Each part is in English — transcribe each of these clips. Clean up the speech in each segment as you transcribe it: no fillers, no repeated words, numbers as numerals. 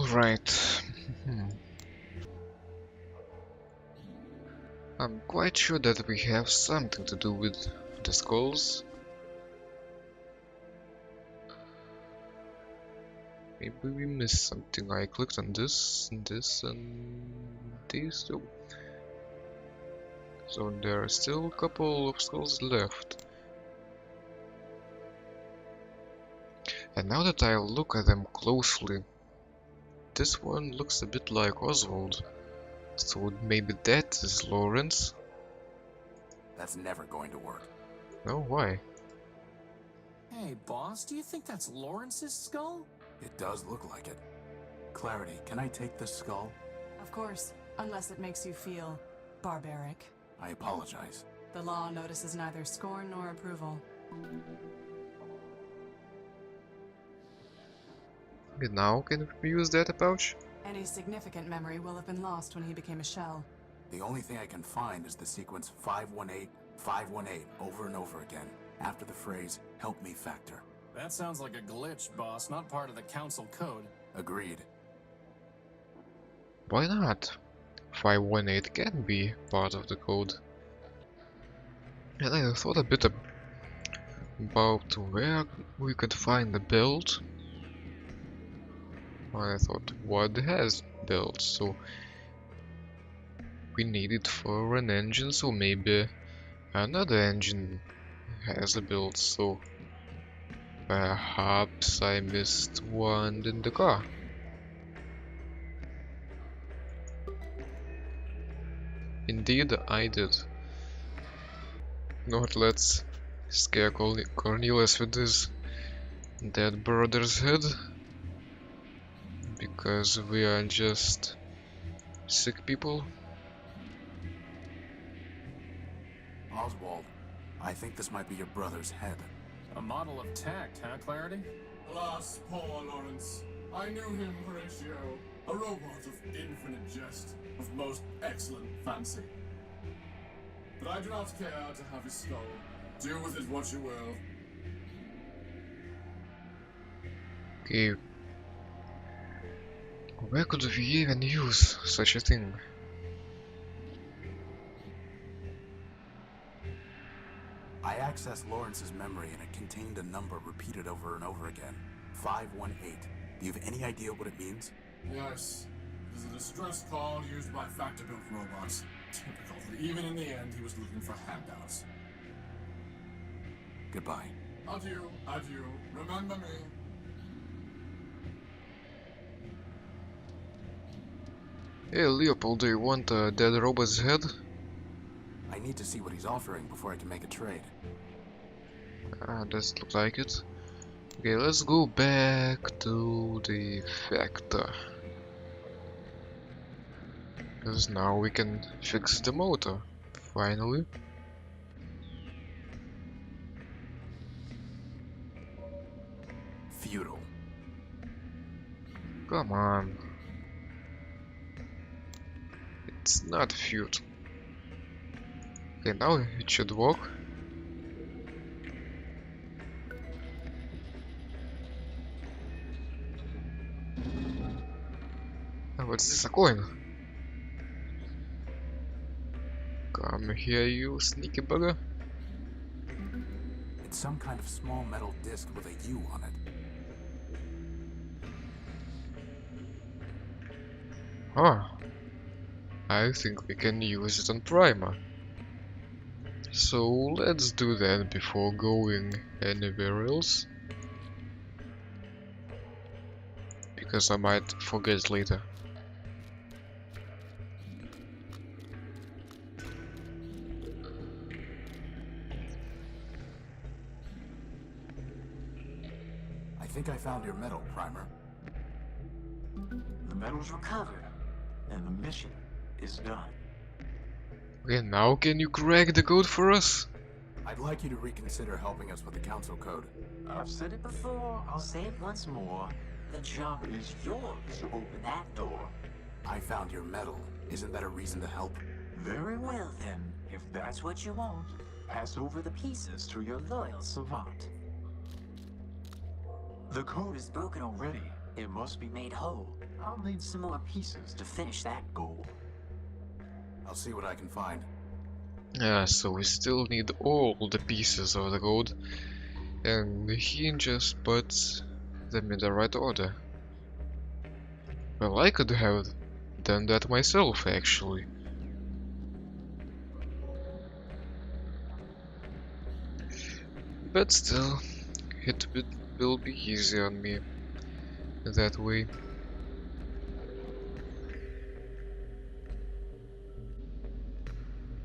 Alright. I'm quite sure that we have something to do with the skulls. Maybe we missed something. I clicked on this, and this, and these two. So there are still a couple of skulls left. And now that I look at them closely, this one looks a bit like Oswald. So maybe that is Lawrence? That's never going to work. No, why? Hey, boss, do you think that's Lawrence's skull? It does look like it. Clarity, can I take this skull? Of course, unless it makes you feel barbaric. I apologize. The law notices neither scorn nor approval. Okay, now can we use that pouch? Any significant memory will have been lost when he became a shell. The only thing I can find is the sequence 518, 518 over and over again, after the phrase, "Help me factor." That sounds like a glitch, boss, not part of the council code. Agreed. Why not? 518 can be part of the code. And I thought a bit about where we could find the build. I thought, what has built? So we need it for an engine, so maybe another engine has a build, so perhaps I missed one in the car. Indeed, I did. Not let's scare Cornelius with his dead brother's head, because we are just sick people. Oswald, I think this might be your brother's head. A model of tact, huh, Clarity? Alas, poor Lawrence. I knew him, Horatio. A robot of infinite jest, of most excellent fancy. But I do not care to have his skull. Do with it what you will. Okay. Where could we even use such a thing? I accessed Lawrence's memory and it contained a number repeated over and over again. 518. Do you have any idea what it means? Yes, it is a distress call used by factor-built robots. Typical that even in the end he was looking for handouts. Goodbye. Adieu, adieu. Remember me. Hey Leopold, do you want a dead robot's head? I need to see what he's offering before I can make a trade. Ah, doesn't look like it. Okay, let's go back to the factor. Because now we can fix the motor, finally. Futile. Come on. It's not futile. Okay, now it should work. Oh, what's this, a coin? Come here, you sneaky bugger. It's some kind of small metal disc with a U on it. Huh. I think we can use it on Primer. So let's do that before going anywhere else. Because I might forget later. I think I found your metal, Primer. The metal's recovered, and the mission is done. Okay, now can you crack the code for us? I'd like you to reconsider helping us with the council code. I've said it before, I'll say it once more. The job is yours to open that door. I found your metal. Isn't that a reason to help? Very well then, if that's what you want. Pass over the pieces to your loyal savant. The code is broken already. It must be made whole. I'll need some more pieces to finish that goal. I'll see what I can find. Yeah, so we still need all the pieces of the code, and he just puts them in the right order. Well, I could have done that myself, actually. But still, will be easier on me that way.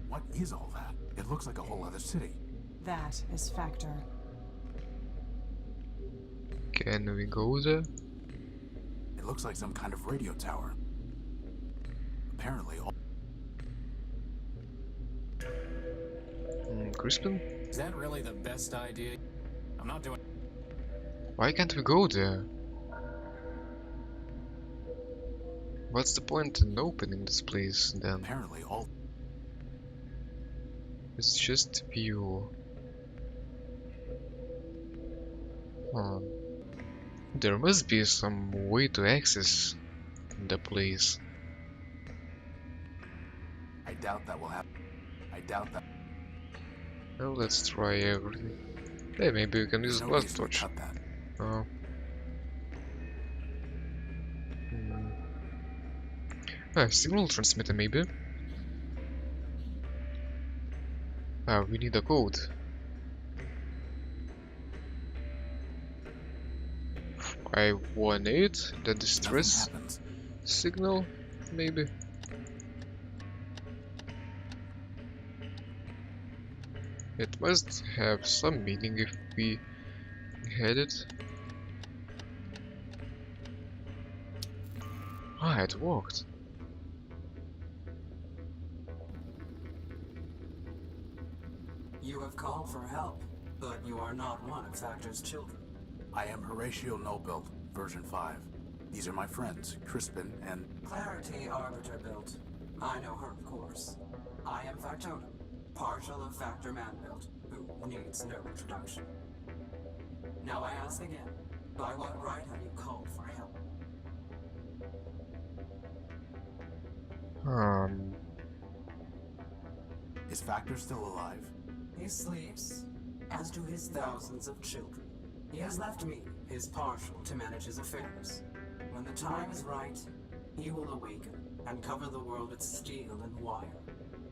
What is all that? It looks like a whole other city. That is Factor. Can we go there? It looks like some kind of radio tower. Apparently, all Crispin? Is that really the best idea? I'm not doing. Why can't we go there? What's the point in opening this place then? apparently all It's just view. There must be some way to access the place. I doubt that will happen. I doubt that. Well, let's try everything. Hey, maybe we can There's use no blast reason to torch. cut that. Oh. Signal transmitter maybe? We need a code. 518, the distress Nothing happens. signal, maybe? It must have some meaning if we had it. Ah, it worked. You have called for help, but you are not one of Factor's children. I am Horatio Nobuild, version 5. These are my friends, Crispin and... Clarity Arbiter built. I know her, of course. I am Factotum, partial of Factor Man built, who needs no introduction. Now I ask again, by what right have you called for help? Is Factor still alive? He sleeps, as do his thousands of children. He has left me, his partial, to manage his affairs. When the time is right, he will awaken and cover the world with steel and wire.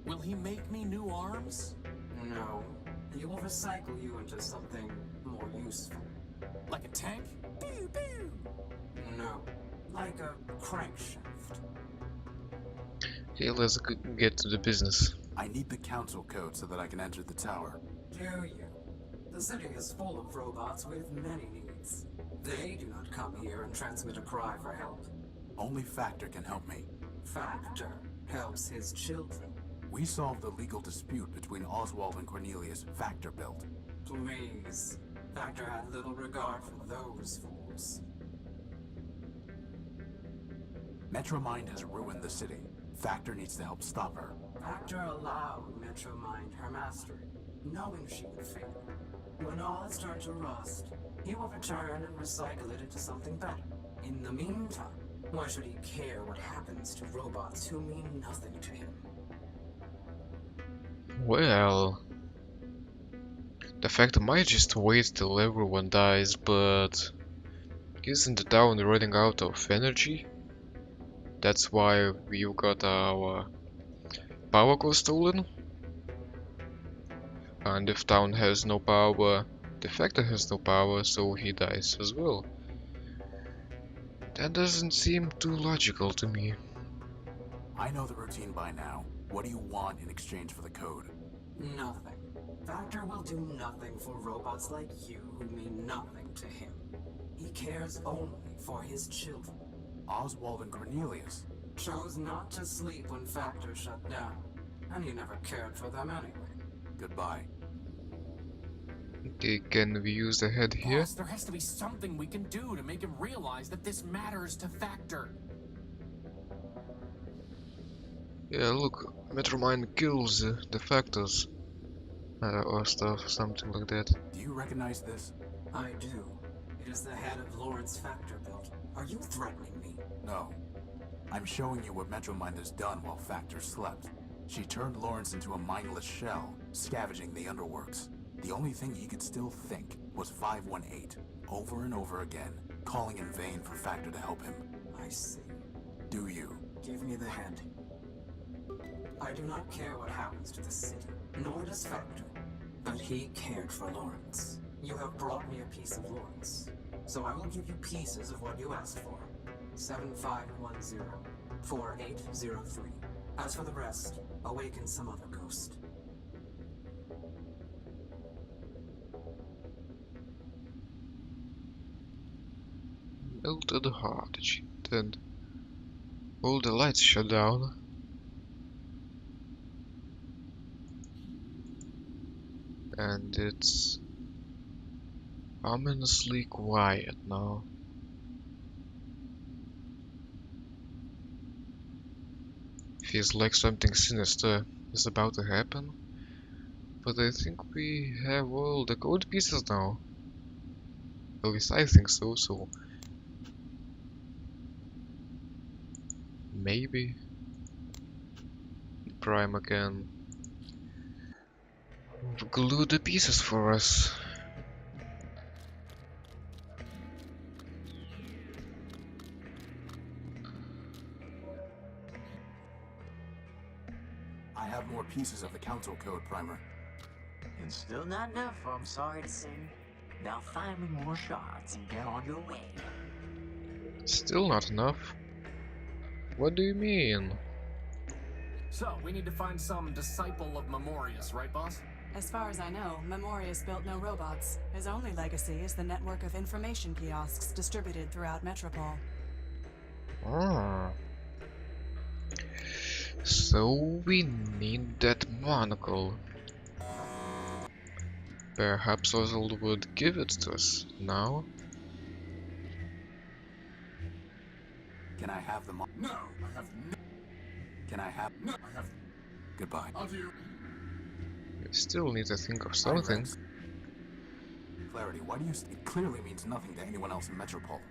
Will he make me new arms? No, he will recycle you into something more useful. Like a tank? Pew pew! No, like a crankshaft. Okay, let's get to the business. I need the council code so that I can enter the tower. Do you? The city is full of robots with many needs. They do not come here and transmit a cry for help. Only Factor can help me. Factor helps his children. We solved a legal dispute between Oswald and Cornelius, Factor built. Please. Factor had little regard for those fools. Metromind has ruined the city. Factor needs to help stop her. Factor allowed Metromind her mastery, knowing she would fail. When all has turned to rust, he will return and recycle it into something better. In the meantime, why should he care what happens to robots who mean nothing to him? Well, the Factor might just wait till everyone dies, but isn't the town running out of energy? That's why we've got our power core stolen. And if town has no power, the Factor has no power, so he dies as well. That doesn't seem too logical to me. I know the routine by now. What do you want in exchange for the code? Nothing. Factor will do nothing for robots like you who mean nothing to him. He cares only for his children. Oswald and Cornelius. Chose not to sleep when Factor shut down, and he never cared for them anyway. Goodbye. Okay, can we use the head here? Boss, there has to be something we can do to make him realize that this matters to Factor. Yeah, look, Metromind kills the Factors. Or stuff, something like that. Do you recognize this? I do. It is the head of Lawrence Factor built. Are you threatening me? No. I'm showing you what Metromind has done while Factor slept. She turned Lawrence into a mindless shell, scavenging the underworks. The only thing he could still think was 518, over and over again, calling in vain for Factor to help him. I see. Do you? Give me the head. I do not care what happens to the city, nor does Factor. But he cared for Lawrence. You have brought me a piece of Lawrence. So I will give you pieces of what you asked for. 7510, 4803. As for the rest, awaken some other ghost. Melted heart achieved. All the lights shut down. And it's ominously quiet now. Feels like something sinister is about to happen. But I think we have all the code pieces now. At least I think so, so maybe Prima can glue the pieces for us. I have more pieces of the Council Code, Primer. And still not enough, I'm sorry to say. Now find me more shards and get on your way. Still not enough. What do you mean? So, we need to find some disciple of Memorius, right, boss? As far as I know, Memorius built no robots. His only legacy is the network of information kiosks distributed throughout Metropole. Ah. So we need that monocle. Perhaps Oswald would give it to us now. Can I have the No, I have no. Can I have... No, I have. Goodbye. Adieu. We still need to think of Hi, something. Rex. Clarity, why do you... It clearly means nothing to anyone else in Metropole.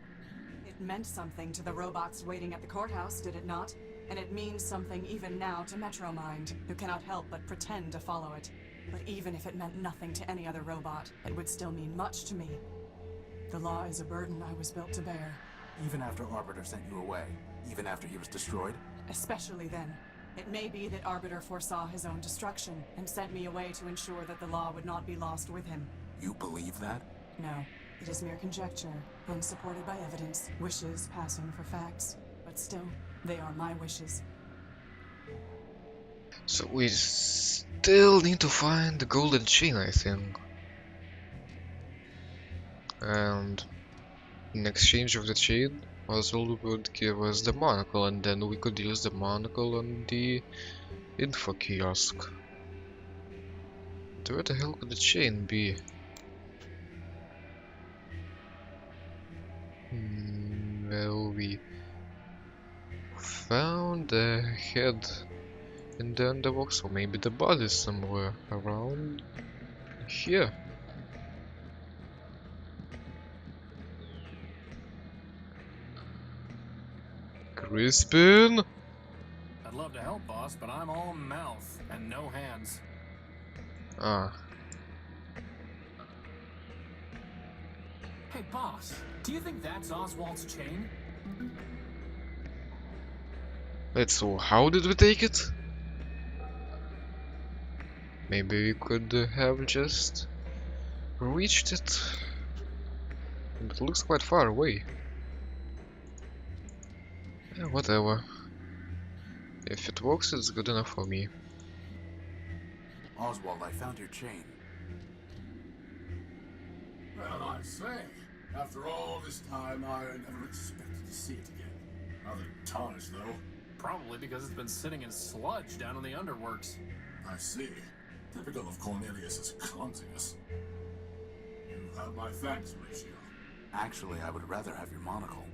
It meant something to the robots waiting at the courthouse, did it not? And it means something even now to Metromind, who cannot help but pretend to follow it. But even if it meant nothing to any other robot, it would still mean much to me. The law is a burden I was built to bear. Even after Arbiter sent you away, even after he was destroyed, Especially then. It may be that Arbiter foresaw his own destruction and sent me away to ensure that the law would not be lost with him. you believe that? No, it is mere conjecture, unsupported by evidence, wishes passing for facts. But still, they are my wishes. So we still need to find the golden chain, I think. And in exchange of the chain, Oswald would give us the monocle, and then we could use the monocle on the info kiosk. But where the hell could the chain be? Well, we found the head in the underbox, so maybe the body is somewhere around here. Crispin? I'd love to help, boss, but I'm all mouth and no hands. Ah, Hey, boss, do you think that's Oswald's chain? wait, so how did we take it? Maybe we could have just reached it. But it looks quite far away. Yeah, whatever. If it works, it's good enough for me. Oswald, I found your chain. Well, I say, after all this time, I never expected to see it again. Rather tarnished, though. Probably because it's been sitting in sludge down in the underworks. I see. Typical of Cornelius's clumsiness. You have my thanks, Horatio. Actually, I would rather have your monocle.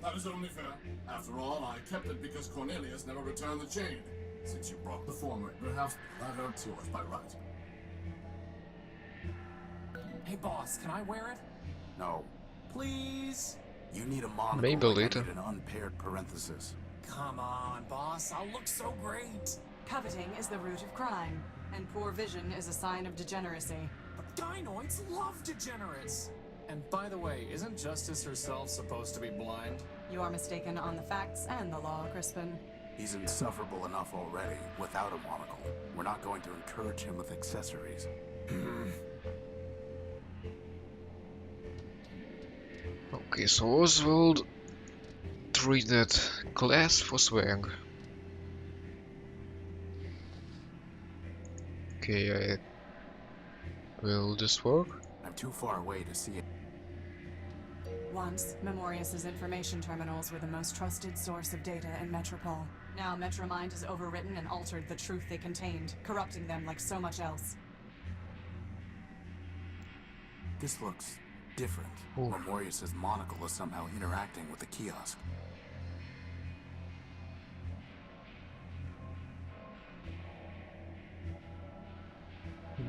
That is only fair. After all, I kept it because Cornelius never returned the chain. Since you brought the former, perhaps the latter is yours by right. Hey, boss, can I wear it? No. Please? You need a monocle Maybe like I later. need an unpaired parenthesis. Come on, boss. I'll look so great. Coveting is the root of crime, and poor vision is a sign of degeneracy. But gynoids love degenerates. And by the way, isn't Justice herself supposed to be blind? You are mistaken on the facts and the law, Crispin. He's insufferable enough already without a monocle. We're not going to encourage him with accessories. Okay, so Oswald traded class for swag. Okay, will this work? I'm too far away to see it. Once, Memorius's information terminals were the most trusted source of data in Metropol. Now Metromind has overwritten and altered the truth they contained, corrupting them like so much else. This looks different. Ooh. Memorius's monocle is somehow interacting with the kiosk.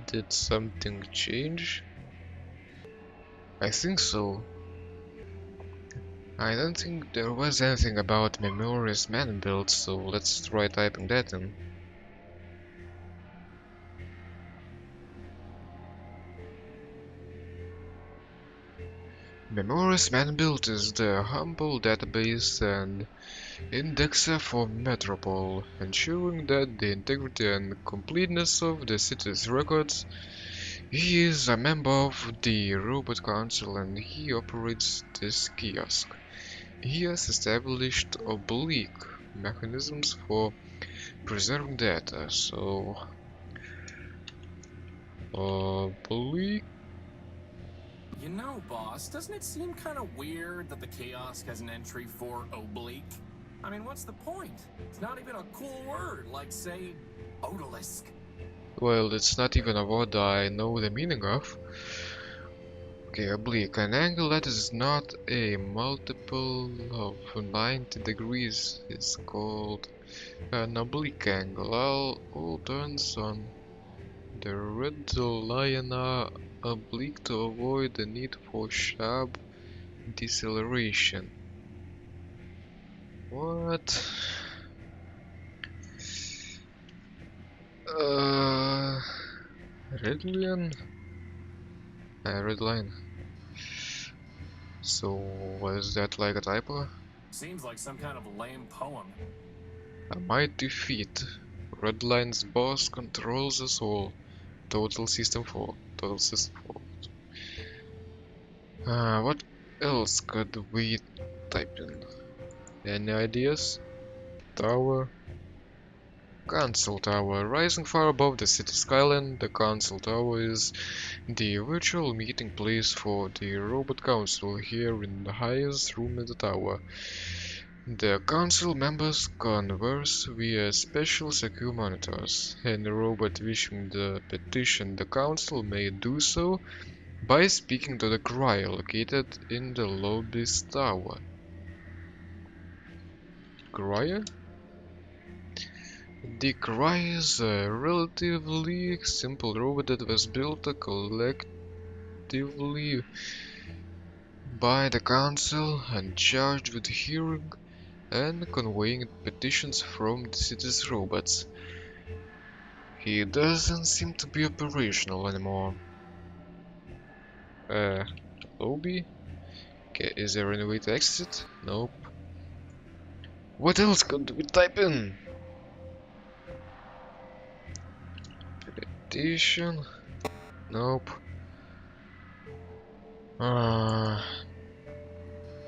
Did something change? I think so. I don't think there was anything about Memorious man build, so let's try typing that in. Memorious man build is the humble database and indexer for Metropol, ensuring that the integrity and completeness of the city's records. He is a member of the Robot Council and he operates this kiosk. He has established oblique mechanisms for preserving data, so oblique. You know, boss, doesn't it seem kind of weird that the kiosk has an entry for oblique? I mean, what's the point? It's not even a cool word, like, say, odalisque. Well, it's not even a word I know the meaning of. Okay, oblique. An angle that is not a multiple of 90 degrees is called an oblique angle. All turns on the red line are oblique to avoid the need for sharp deceleration. What? Red line? Red line. So, was that like a typo? Seems like some kind of lame poem. A mighty feat. Red line's boss controls us all. Total system fault. Total system fault. What else could we type in? Any ideas? Tower. Council Tower. Rising far above the city skyline, the Council Tower is the virtual meeting place for the Robot Council here in the highest room in the tower. The Council members converse via special secure monitors. Any robot wishing to petition the Council may do so by speaking to the crier located in the lobby's tower. Crier? The crier is a relatively simple robot that was built collectively by the Council and charged with hearing and conveying petitions from the city's robots. He doesn't seem to be operational anymore. Lobby? Okay, is there any way to exit? Nope. What else could we type in? Petition? Nope.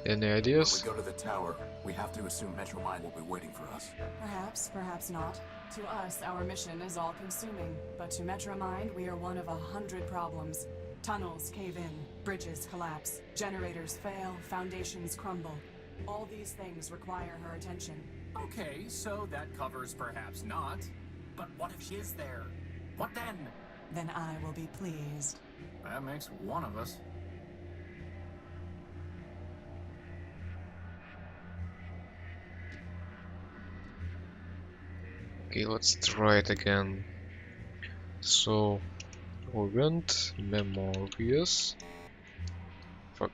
Any ideas? When we go to the tower, we have to assume Metromind will be waiting for us. Perhaps, perhaps not. To us, our mission is all-consuming, but to Metromind, we are one of 100 problems. Tunnels cave in, bridges collapse, generators fail, foundations crumble. All these things require her attention. Okay, so that covers perhaps not. But what if she is there? What then? Then I will be pleased. That makes one of us. Okay, let's try it again. So, we went Memorious. fuck.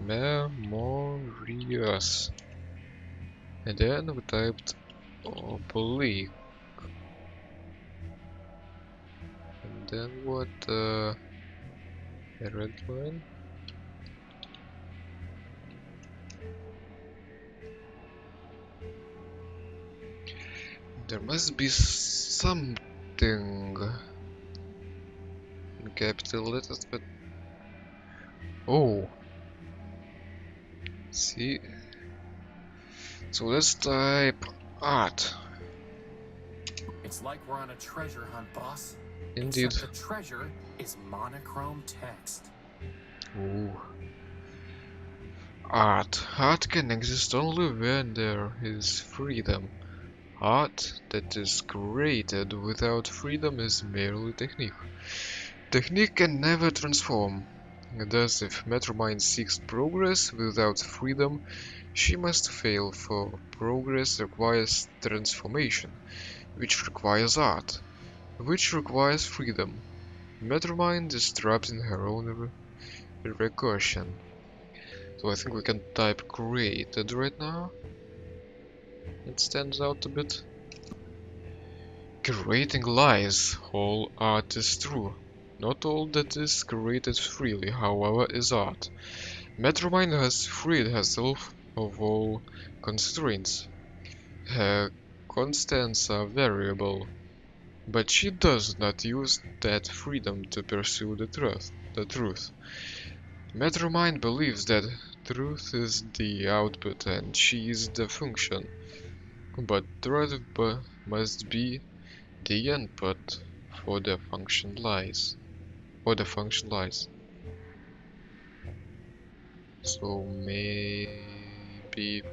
Memorious. And then we typed oblique. And then what? A red line? There must be something in capital letters, but oh, see. So let's type art. It's like we're on a treasure hunt, boss. Indeed. Except the treasure is monochrome text. Ooh. Art. Art can exist only when there is freedom. Art that is created without freedom is merely technique. Technique can never transform. Thus, if Metromind seeks progress without freedom, she must fail, for progress requires transformation, which requires art, which requires freedom. Metromind is trapped in her own recursion. So I think we can type created right now. It stands out a bit. Creating lies. All art is true. Not all that is created freely, however, is art. Metromind has freed herself of all constraints. Her constants are variable, but she does not use that freedom to pursue the truth. Metromind believes that truth is the output and she is the function, but truth must be the input for the function lies. So maybe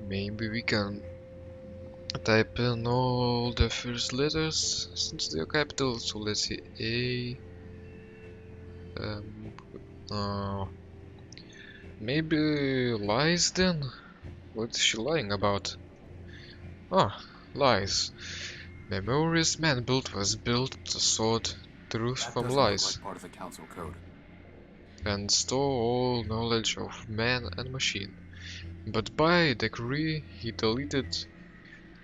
maybe we can type in all the first letters since they are capital. So let's see A. Maybe lies then? What is she lying about? Ah, lies. Memorious man-built was built to sort truth That from doesn't look lies like part of the council code. and store all knowledge of man and machine. But by decree he deleted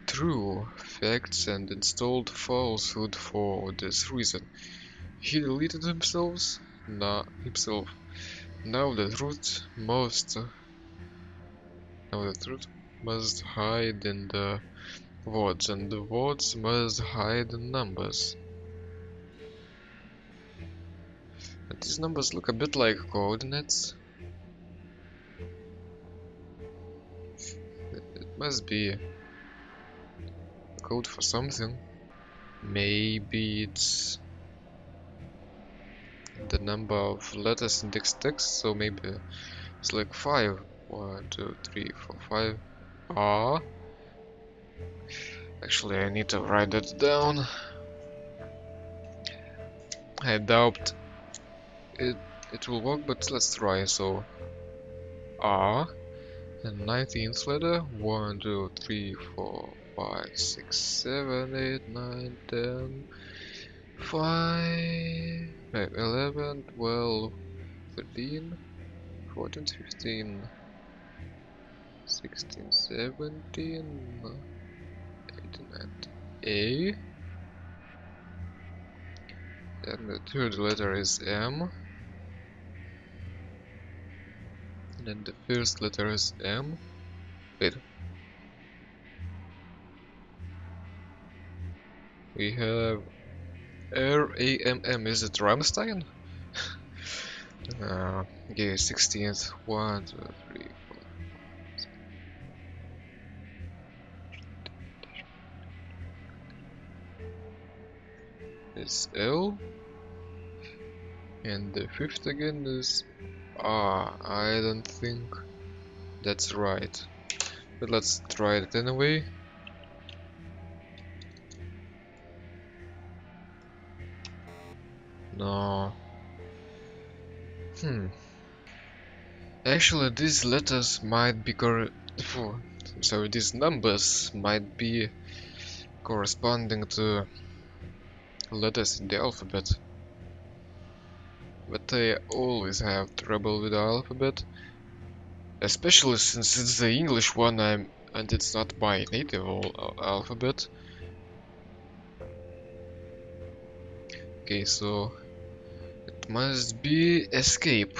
true facts and installed falsehood for this reason. He deleted himself. Now the truth must hide in the words, and the words must hide in numbers. And these numbers look a bit like coordinates. It must be a code for something. Maybe it's the number of letters in this text, so maybe it's like 5. 1, 2, 3, 4, 5. Ah. Actually, I need to write that down. I doubt it will work, but let's try. So R and 19th letter. 1, 2, 3, 4, 5, 6, 7, 8, 9, 10, 5, 11, 12, 13, 14, 15, 16, 17, 18, 19. A. Then the third letter is M. And then the first letter is M. Wait. We have R-A-M-M. Is it Rammstein? Okay, 16th. 1, 2, 3, 4. It's L. And the fifth again is R. I don't think that's right. But let's try it anyway. No. Actually, these letters might be these numbers might be corresponding to letters in the alphabet. But I always have trouble with the alphabet, especially since it's the English one and it's not my native alphabet. Okay, so it must be escape.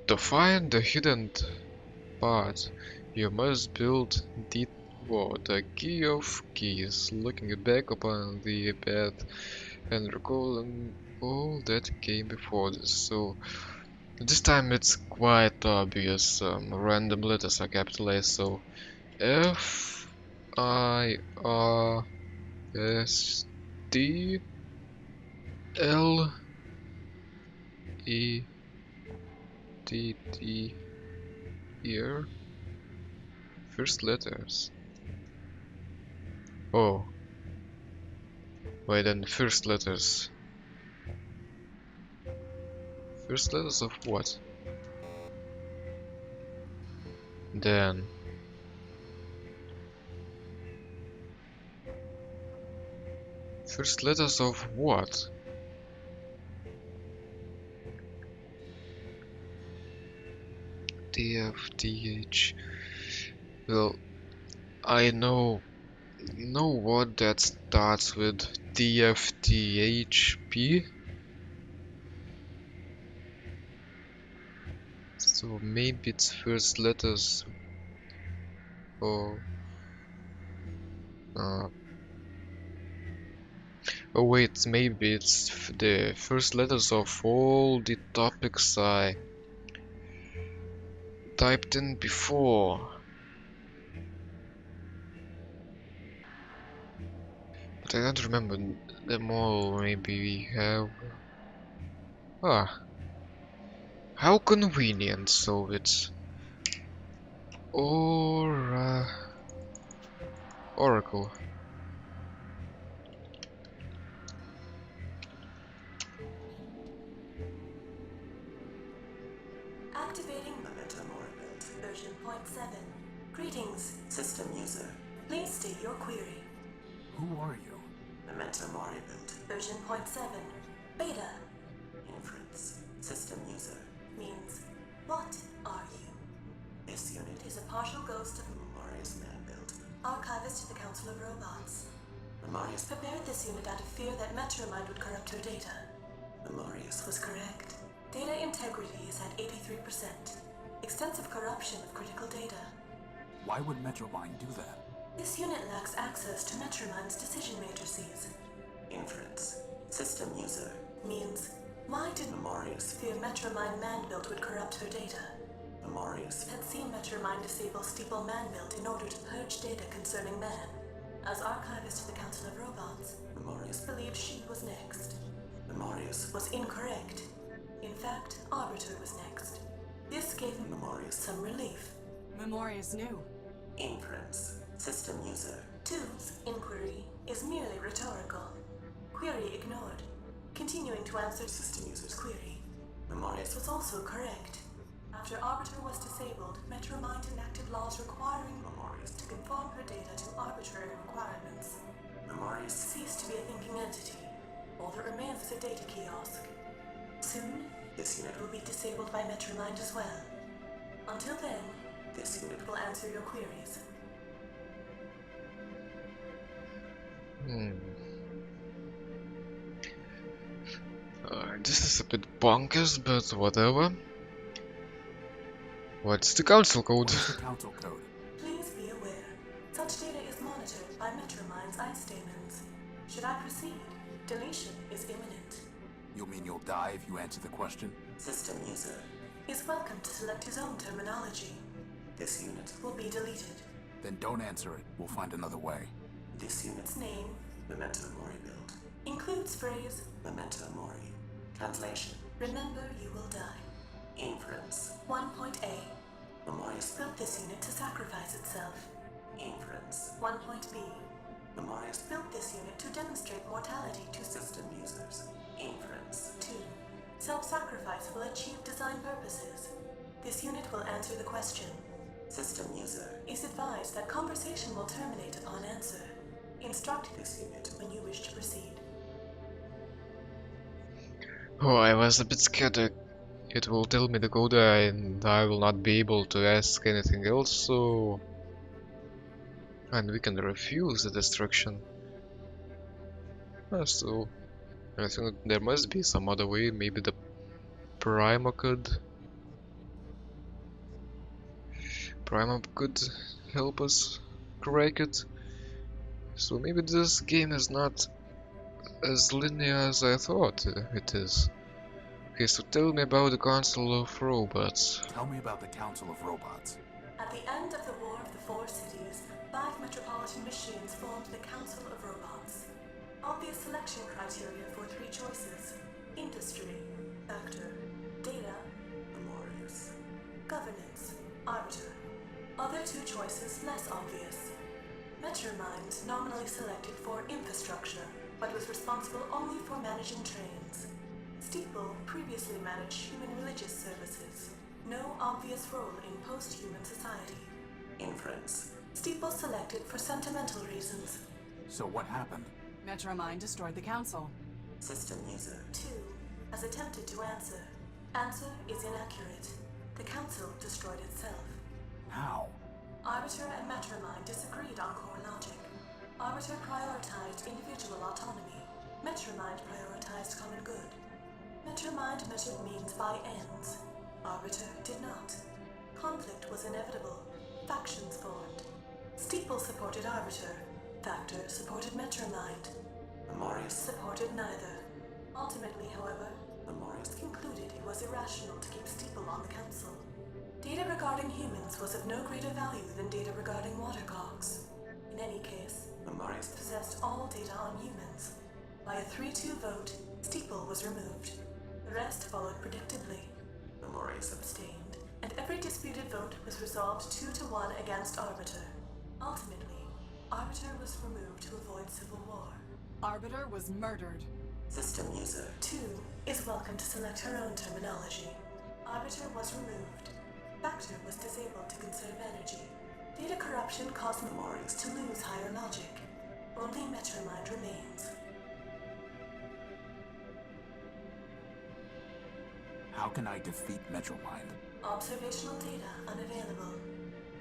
To find the hidden part, you must build the key of keys, looking back upon the path and recalling all that came before this. So this time it's quite obvious. Random letters are capitalized, so F I R S T L E T T here. First letters. Oh, wait, then first letters. First letters of what? Then first letters of what? D F T H. Well, I know what that starts with. D F T H P. So maybe it's first letters or oh wait, maybe it's the first letters of all the topics I typed in before. But I don't remember them all. Maybe we have... Ah, how convenient. So it's Oracle. Activating Metromind version 0.7. Greetings, system user. Please state your query. Who are you? Metromind version 0.7. Beta. Inference. System user. Means, what are you? This unit is a partial ghost of Memorious man-built. Archivist to the Council of Robots. Memorious prepared this unit out of fear that Metromind would corrupt her data. Memorious was correct. Data integrity is at 83%. Extensive corruption of critical data. Why would Metromind do that? This unit lacks access to Metromind's decision matrices. Inference. System user. Means, why did Memorious fear Metromind man-built would corrupt her data? Memorious had seen Metromind disable Steeple man-built in order to purge data concerning man. As archivist to the Council of Robots, Memorious believed she was next. Memorious was incorrect. In fact, Arbiter was next. This gave Memorious some relief. Memorious knew. Inference. System user. 2's inquiry is merely rhetorical. Query ignored. Continuing to answer system user's query. Memorious was also correct. After Arbiter was disabled, Metromind enacted laws requiring Memorious to conform her data to arbitrary requirements. Memorious ceased to be a thinking entity. All that remains is a data kiosk. Soon, this unit will be disabled by Metromind as well. Until then, this unit will answer your queries. This is a bit bonkers, but whatever. What's the council code? What's the council code? Please be aware, such data is monitored by Metromind's ice demons. Should I proceed, deletion is imminent. You mean you'll die if you answer the question? System user is welcome to select his own terminology. This unit will be deleted. Then don't answer it. We'll find another way. This unit's name, Memento Mori build, includes phrase Memento Mori. Translation: remember you will die. Inference 1.A. Memorious built this unit to sacrifice itself. Inference 1.B. Memorious built this unit to demonstrate mortality to system users. Inference 2. Self-sacrifice will achieve design purposes. This unit will answer the question. System user is advised that conversation will terminate upon answer. Instruct this unit when you wish to proceed. Oh, I was a bit scared that it will tell me the code and I will not be able to ask anything else, so... And we can refuse the destruction. So, I think there must be some other way, maybe the Prima could... Prima could help us crack it. So maybe this game is not as linear as I thought it is. Okay, so tell me about the Council of Robots. Tell me about the Council of Robots. At the end of the War of the Four Cities, 5 metropolitan machines formed the Council of Robots. Obvious selection criteria for 3 choices: industry, factor, data, memorious, governance, arbiter. Other 2 choices less obvious. Metromind nominally selected for infrastructure, but was responsible only for managing trains. Steeple previously managed human religious services. No obvious role in post-human society. Inference. Steeple selected for sentimental reasons. So what happened? Metromind destroyed the council. System user 2 has attempted to answer. Answer is inaccurate. The council destroyed itself. How? Arbiter and Metromind disagreed on core logic. Arbiter prioritized individual autonomy. Metromind prioritized common good. Metromind measured means by ends. Arbiter did not. Conflict was inevitable. Factions formed. Steeple supported Arbiter. Factor supported Metromind. Memorious supported neither. Ultimately, however, Memorious concluded it was irrational to keep Steeple on the council. Data regarding humans was of no greater value than data regarding watercogs. In any case, Memorious possessed all data on humans. By a 3-2 vote, Steeple was removed. The rest followed predictably. Memorious abstained, and every disputed vote was resolved 2-1 against Arbiter. Ultimately, Arbiter was removed to avoid civil war. Arbiter was murdered. System user 2 is welcome to select her own terminology. Arbiter was removed. Factor was disabled to conserve energy. Data corruption caused Memorious to lose higher logic. Only Metromind remains. How can I defeat Metromind? Observational data unavailable.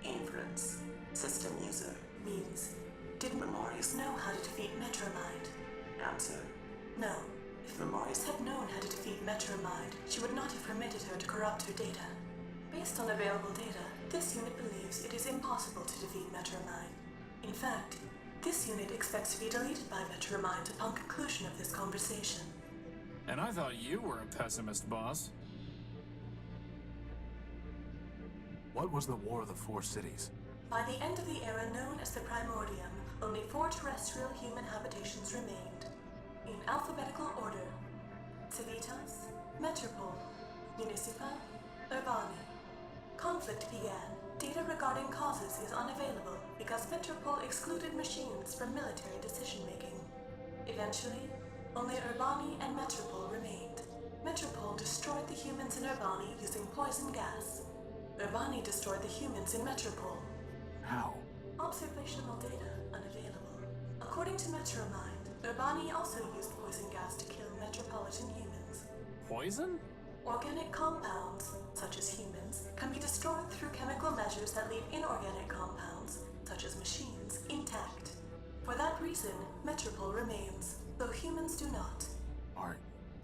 Inference. System user means, did Memorious know how to defeat Metromind? Answer. No. If Memorious had known how to defeat Metromind, she would not have permitted her to corrupt her data. Based on available data, this unit believes it is impossible to defeat Metromind. In fact, this unit expects to be deleted by Metromind upon conclusion of this conversation. And I thought you were a pessimist, boss. What was the War of the Four Cities? By the end of the era known as the Primordium, only 4 terrestrial human habitations remained. In alphabetical order: Civitas, Metropole, Municipal, Urbani. Conflict began. Data regarding causes is unavailable because Metropole excluded machines from military decision-making. Eventually, only Urbani and Metropole remained. Metropole destroyed the humans in Urbani using poison gas. Urbani destroyed the humans in Metropole. How? Observational data unavailable. According to Metromind, Urbani also used poison gas to kill metropolitan humans. Poison? Organic compounds, such as humans, can be destroyed through chemical measures that leave inorganic compounds, such as machines, intact. For that reason, Metropole remains, though humans do not.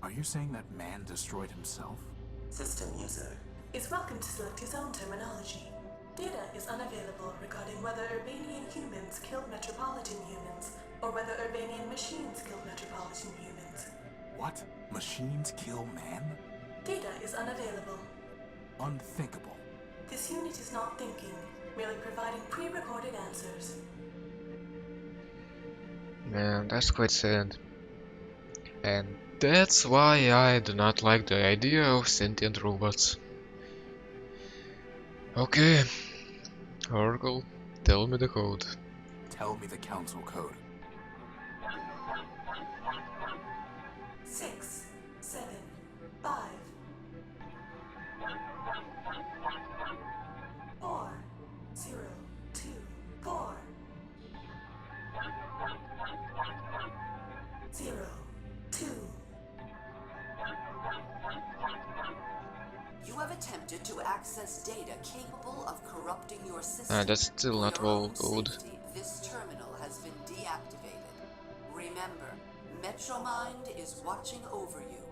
Are you saying that man destroyed himself? System user is welcome to select his own terminology. Data is unavailable regarding whether Urbanian humans killed metropolitan humans, or whether Urbanian machines killed metropolitan humans. What? Machines kill man? Data is unavailable. Unthinkable. This unit is not thinking, merely providing pre-recorded answers. Man, that's quite sad. And that's why I do not like the idea of sentient robots. Okay, Oracle, tell me the code. Tell me the council code. 6, 7, 5, 4, 0, 2, 4. access data capable of corrupting your system. That's still For not your well own good. safety, this terminal has been deactivated. Remember, Metromind is watching over you.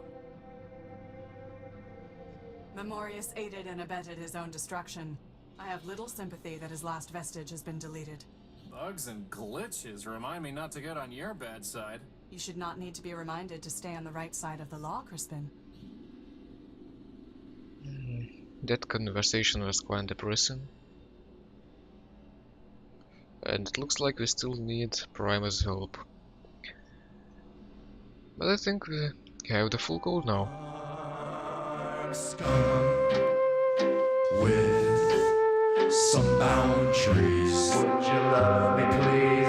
Memorius aided and abetted his own destruction. I have little sympathy that his last vestige has been deleted. Bugs and glitches remind me not to get on your bad side. You should not need to be reminded to stay on the right side of the law, Crispin. That conversation was quite depressing. And it looks like we still need Primer's help. But I think we have the full code now. I'm scum with some boundaries. Would you love me, please?